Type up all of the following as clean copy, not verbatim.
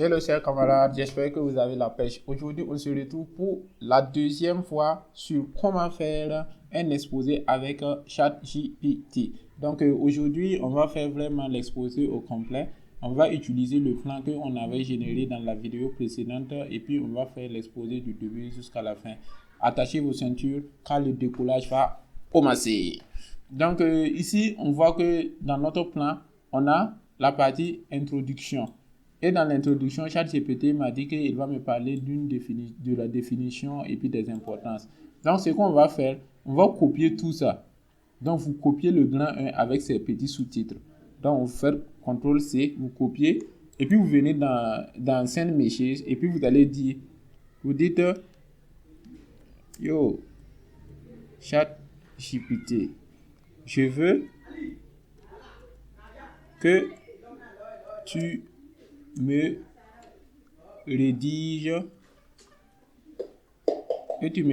Hello chers camarades, j'espère que vous avez la pêche. Aujourd'hui, on se retrouve pour la deuxième fois sur comment faire un exposé avec ChatGPT. Donc aujourd'hui, on va faire vraiment l'exposé au complet. On va utiliser le plan qu'on avait généré dans la vidéo précédente et puis on va faire l'exposé du début jusqu'à la fin. Attachez vos ceintures car le décollage va commencer. Donc ici, on voit que dans notre plan, on a la partie introduction. Et dans l'introduction, ChatGPT m'a dit qu'il va me parler de la définition et puis des importances. Donc, ce qu'on va faire, on va copier tout ça. Donc, vous copiez le grand 1 avec ses petits sous-titres. Donc, vous faites CTRL-C, vous copiez, et puis vous venez dans Send Message, et puis vous allez dire, vous dites, yo, ChatGPT, je veux que tu me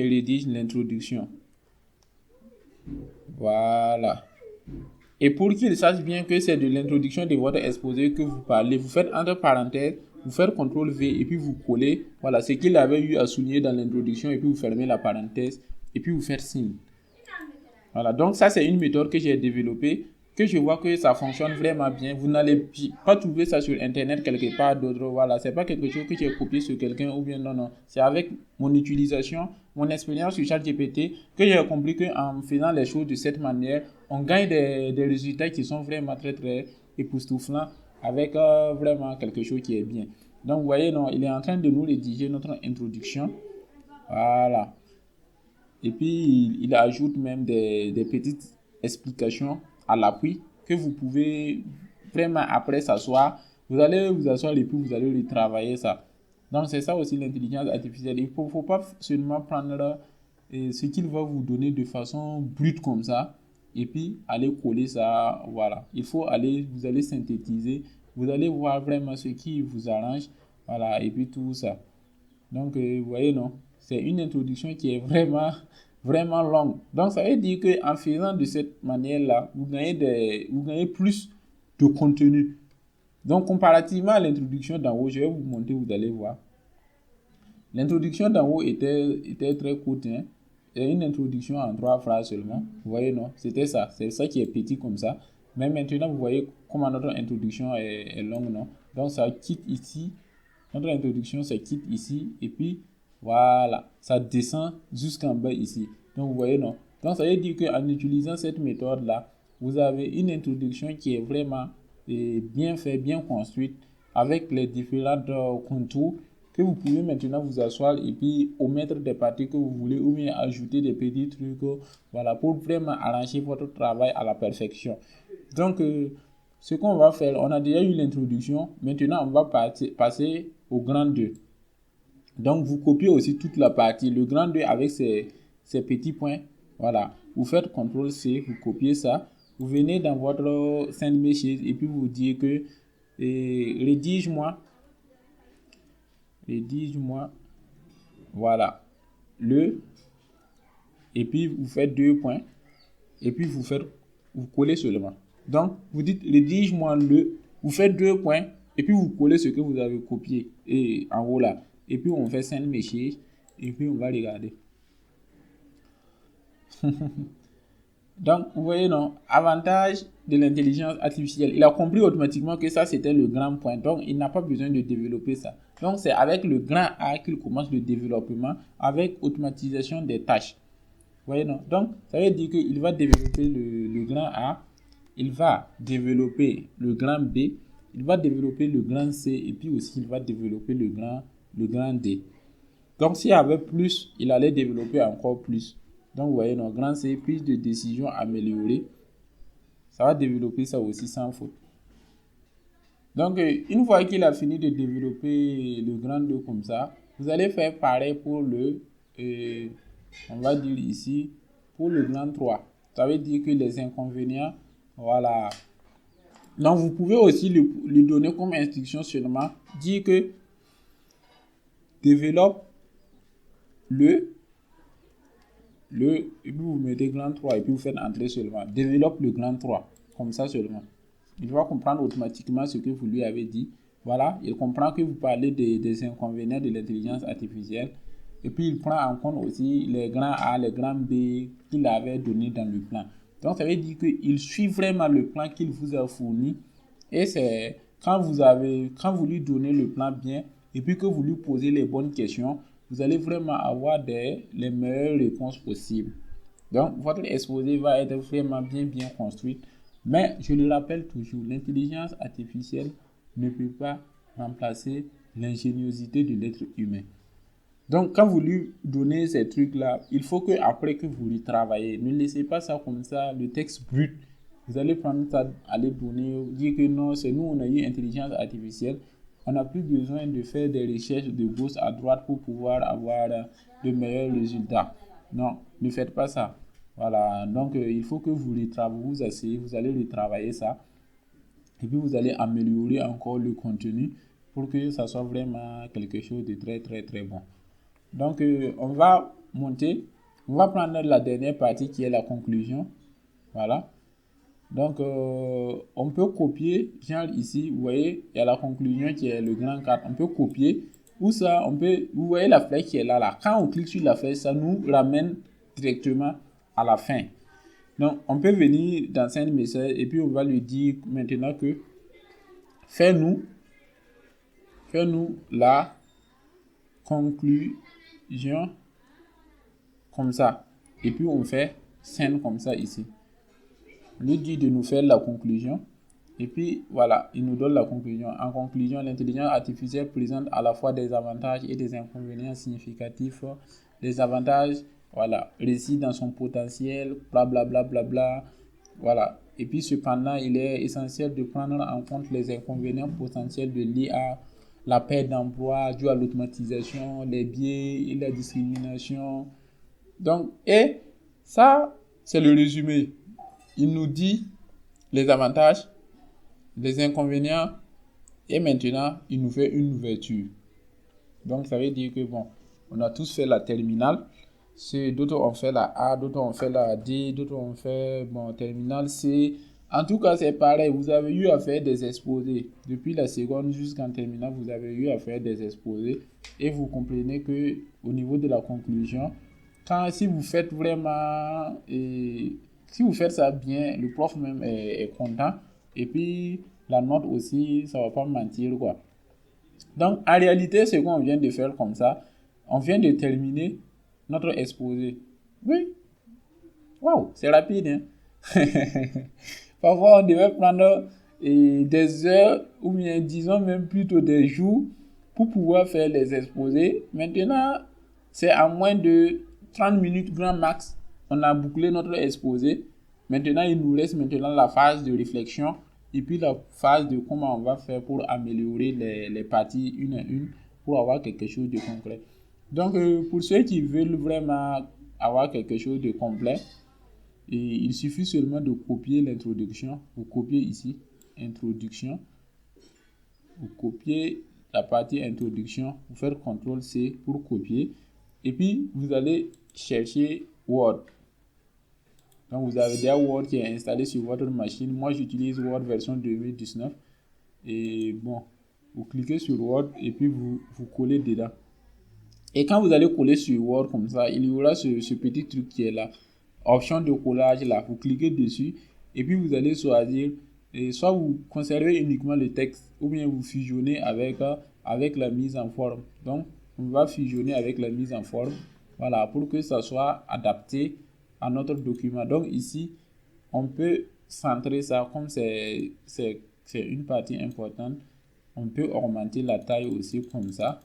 rédiges l'introduction. Voilà. Et pour qu'il sache bien que c'est de l'introduction de votre exposé que vous parlez, vous faites entre parenthèses, vous faites CTRL-V et puis vous collez, voilà, ce qu'il avait eu à souligner dans l'introduction et puis vous fermez la parenthèse et puis vous faites signe. Voilà, donc ça c'est une méthode que j'ai développée, que je vois que ça fonctionne vraiment bien. Vous n'allez pas trouver ça sur internet quelque part d'autre. Voilà, c'est pas quelque chose que j'ai copié sur quelqu'un ou bien non. C'est avec mon utilisation, mon expérience sur ChatGPT que j'ai compris qu'en faisant les choses de cette manière, on gagne des résultats qui sont vraiment très très époustouflants avec vraiment quelque chose qui est bien. Donc vous voyez, non, il est en train de nous rédiger notre introduction. Voilà. Et puis, il ajoute même des petites explications à l'appui que vous pouvez vraiment après s'asseoir. Vous allez vous asseoir et puis vous allez retravailler ça. Donc, c'est ça aussi l'intelligence artificielle. Il ne faut pas seulement prendre ce qu'il va vous donner de façon brute comme ça et puis aller coller ça. Voilà. Vous allez synthétiser. Vous allez voir vraiment ce qui vous arrange. Voilà. Et puis tout ça. Donc, vous voyez, non? C'est une introduction qui est vraiment longue. Donc, ça veut dire qu'en faisant de cette manière-là, vous gagnez plus de contenu. Donc, comparativement à l'introduction d'en haut, je vais vous montrer, vous allez voir. L'introduction d'en haut était très courte. Hein? C'est une introduction en 3 phrases seulement. Vous voyez, non? C'était ça. C'est ça qui est petit comme ça. Mais maintenant, vous voyez comment notre introduction est longue, non? Donc, ça quitte ici. Notre introduction, ça quitte ici. Et puis, voilà, ça descend jusqu'en bas ici. Donc, vous voyez, non? Donc, ça veut dire qu'en utilisant cette méthode-là, vous avez une introduction qui est vraiment bien faite, bien construite, avec les différents contours que vous pouvez maintenant vous asseoir et puis omettre des parties que vous voulez ou bien ajouter des petits trucs, voilà, pour vraiment arranger votre travail à la perfection. Donc, ce qu'on va faire, on a déjà eu l'introduction, maintenant on va passer au grand 2. Donc, vous copiez aussi toute la partie, le grand 2 avec ses petits points. Voilà, vous faites CTRL-C, vous copiez ça. Vous venez dans votre Send Message et puis vous dites que rédige-moi, voilà, et puis vous faites 2 points, et puis vous collez seulement. Donc, vous dites rédige-moi vous faites 2 points, et puis vous collez ce que vous avez copié et en haut là. Et puis on fait Send Message, et puis on va regarder. Donc, vous voyez, non, avantage de l'intelligence artificielle. Il a compris automatiquement que ça, c'était le grand point. Donc, il n'a pas besoin de développer ça. Donc, c'est avec le grand A qu'il commence le développement, avec automatisation des tâches. Vous voyez, non? Donc, ça veut dire qu'il va développer le grand A, il va développer le grand B, il va développer le grand C, et puis aussi, il va développer le grand D. Donc, s'il y avait plus, il allait développer encore plus. Donc, vous voyez, notre grand C, prise de décision améliorée. Ça va développer ça aussi sans faute. Donc, une fois qu'il a fini de développer le grand 2 comme ça, vous allez faire pareil pour on va dire ici, pour le grand 3. Ça veut dire que les inconvénients, voilà. Donc, vous pouvez aussi lui donner comme instruction seulement, dire que développe et puis vous mettez grand 3 et puis vous faites entrer seulement. Développe le grand 3, comme ça seulement. Il va comprendre automatiquement ce que vous lui avez dit. Voilà, il comprend que vous parlez des inconvénients de l'intelligence artificielle. Et puis, il prend en compte aussi les grands A, les grands B qu'il avait donné dans le plan. Donc, ça veut dire qu'il suit vraiment le plan qu'il vous a fourni. Et c'est quand vous lui donnez le plan bien, et puis que vous lui posez les bonnes questions, vous allez vraiment avoir les meilleures réponses possibles. Donc, votre exposé va être vraiment bien construit. Mais je le rappelle toujours, l'intelligence artificielle ne peut pas remplacer l'ingéniosité de l'être humain. Donc, quand vous lui donnez ces trucs-là, il faut que après que vous lui travaillez, ne laissez pas ça comme ça, le texte brut. Vous allez prendre ça, aller donner, dire que non, c'est nous, on a eu intelligence artificielle. On n'a plus besoin de faire des recherches de gauche à droite pour pouvoir avoir de meilleurs résultats. Non, ne faites pas ça. Voilà, donc il faut que vous vous asseyez, vous allez retravailler ça. Et puis vous allez améliorer encore le contenu pour que ça soit vraiment quelque chose de très bon. Donc, on va prendre la dernière partie qui est la conclusion. Voilà. Donc, on peut copier, genre ici, vous voyez, il y a la conclusion qui est le grand 4. On peut copier, ou ça, vous voyez la flèche qui est là. Quand on clique sur la flèche, ça nous ramène directement à la fin. Donc, on peut venir dans Send Message et puis on va lui dire maintenant que fais-nous la conclusion comme ça. Et puis on fait Send comme ça ici. On lui dit de nous faire la conclusion. Et puis voilà, il nous donne la conclusion. En conclusion, l'intelligence artificielle présente à la fois des avantages et des inconvénients significatifs. Les avantages, voilà, résident dans son potentiel, blablabla. Voilà. Et puis cependant, il est essentiel de prendre en compte les inconvénients potentiels de l'IA, la perte d'emploi due à l'automatisation, les biais et la discrimination. Donc, et ça, c'est le résumé. Il nous dit les avantages, les inconvénients, et maintenant, il nous fait une ouverture. Donc, ça veut dire que, bon, on a tous fait la terminale. D'autres ont fait la A, d'autres ont fait la D, d'autres ont fait, bon, terminale C. En tout cas, c'est pareil. Vous avez eu à faire des exposés. Depuis la seconde jusqu'en terminale, vous avez eu à faire des exposés. Et vous comprenez que au niveau de la conclusion, si vous faites vraiment, si vous faites ça bien, le prof même est content. Et puis, la note aussi, ça va pas mentir, quoi. Donc, en réalité, ce qu'on vient de faire comme ça, on vient de terminer notre exposé. Oui. Waouh, c'est rapide, hein? Parfois, on devait prendre des heures ou bien, disons même plutôt des jours pour pouvoir faire les exposés. Maintenant, c'est à moins de 30 minutes grand max. On a bouclé notre exposé. Maintenant, il nous reste maintenant la phase de réflexion et puis la phase de comment on va faire pour améliorer les parties une à une pour avoir quelque chose de concret. Donc, pour ceux qui veulent vraiment avoir quelque chose de complet, il suffit seulement de copier l'introduction. Vous copiez ici, introduction. Vous copiez la partie introduction. Vous faites CTRL-C pour copier. Et puis, vous allez chercher Word. Donc, vous avez déjà Word qui est installé sur votre machine. Moi, j'utilise Word version 2019. Et bon, vous cliquez sur Word et puis vous collez dedans. Et quand vous allez coller sur Word comme ça, il y aura ce petit truc qui est là. Option de collage là. Vous cliquez dessus et puis vous allez choisir. Et soit vous conservez uniquement le texte ou bien vous fusionnez avec la mise en forme. Donc, on va fusionner avec la mise en forme. Voilà, pour que ça soit adapté à notre document. Donc ici, on peut centrer ça comme c'est une partie importante. On peut augmenter la taille aussi comme ça.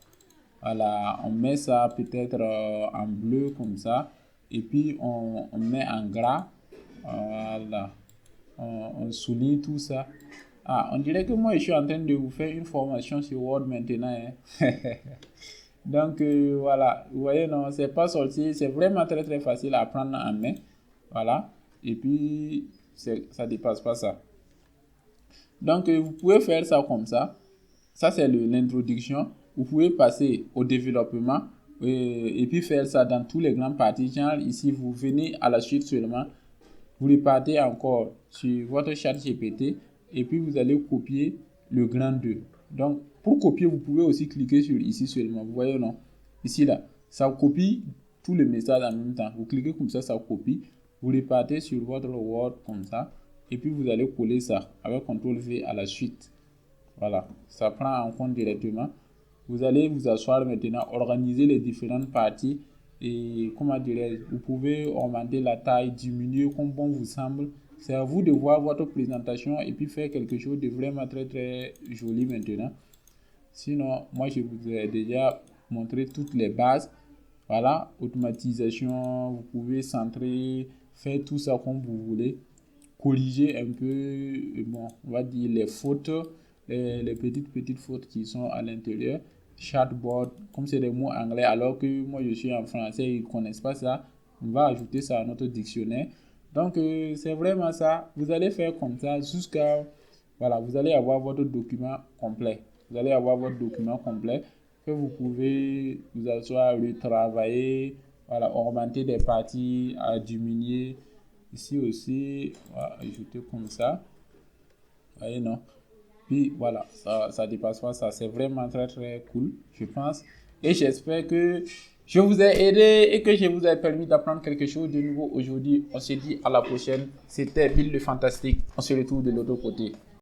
Voilà, on met ça peut-être en bleu comme ça. Et puis on met en gras. Voilà. On souligne tout ça. Ah, on dirait que moi je suis en train de vous faire une formation sur Word maintenant. Hein. Donc voilà, vous voyez, non, c'est pas sorti, c'est vraiment très facile à prendre en main. Voilà, et puis ça dépasse pas ça. Donc vous pouvez faire ça comme ça. Ça c'est l'introduction. Vous pouvez passer au développement et puis faire ça dans tous les grandes parties. Genre ici, vous venez à la suite seulement. Vous repartez encore sur votre chat GPT et puis vous allez copier le grand 2. Donc, Pour copier, vous pouvez aussi cliquer sur ici seulement. Vous voyez, non? Ici, là, ça copie tous les messages en même temps. Vous cliquez comme ça copie. Vous repartez sur votre Word comme ça. Et puis, vous allez coller ça avec CTRL V à la suite. Voilà, ça prend en compte directement. Vous allez vous asseoir maintenant, organiser les différentes parties. Et comment dirais-je, vous pouvez augmenter la taille, diminuer comme bon vous semble. C'est à vous de voir votre présentation et puis faire quelque chose de vraiment très très joli maintenant. Sinon, moi, je vous ai déjà montré toutes les bases. Voilà, automatisation, vous pouvez centrer, faire tout ça comme vous voulez. Corriger un peu, bon, on va dire les fautes, les petites fautes qui sont à l'intérieur. Chatbot, comme c'est des mots anglais, alors que moi je suis en français, ils ne connaissent pas ça. On va ajouter ça à notre dictionnaire. Donc, c'est vraiment ça. Vous allez faire comme ça jusqu'à, voilà, vous allez avoir votre document complet. Vous allez avoir votre document complet que vous pouvez vous asseoir, retravailler, voilà, augmenter des parties, à diminuer. Ici aussi, on va ajouter comme ça. Vous voyez, non? Puis voilà, ça dépasse pas ça. C'est vraiment très très cool, je pense. Et j'espère que je vous ai aidé et que je vous ai permis d'apprendre quelque chose de nouveau aujourd'hui. On se dit à la prochaine. C'était Bill le Fantastique. On se retrouve de l'autre côté.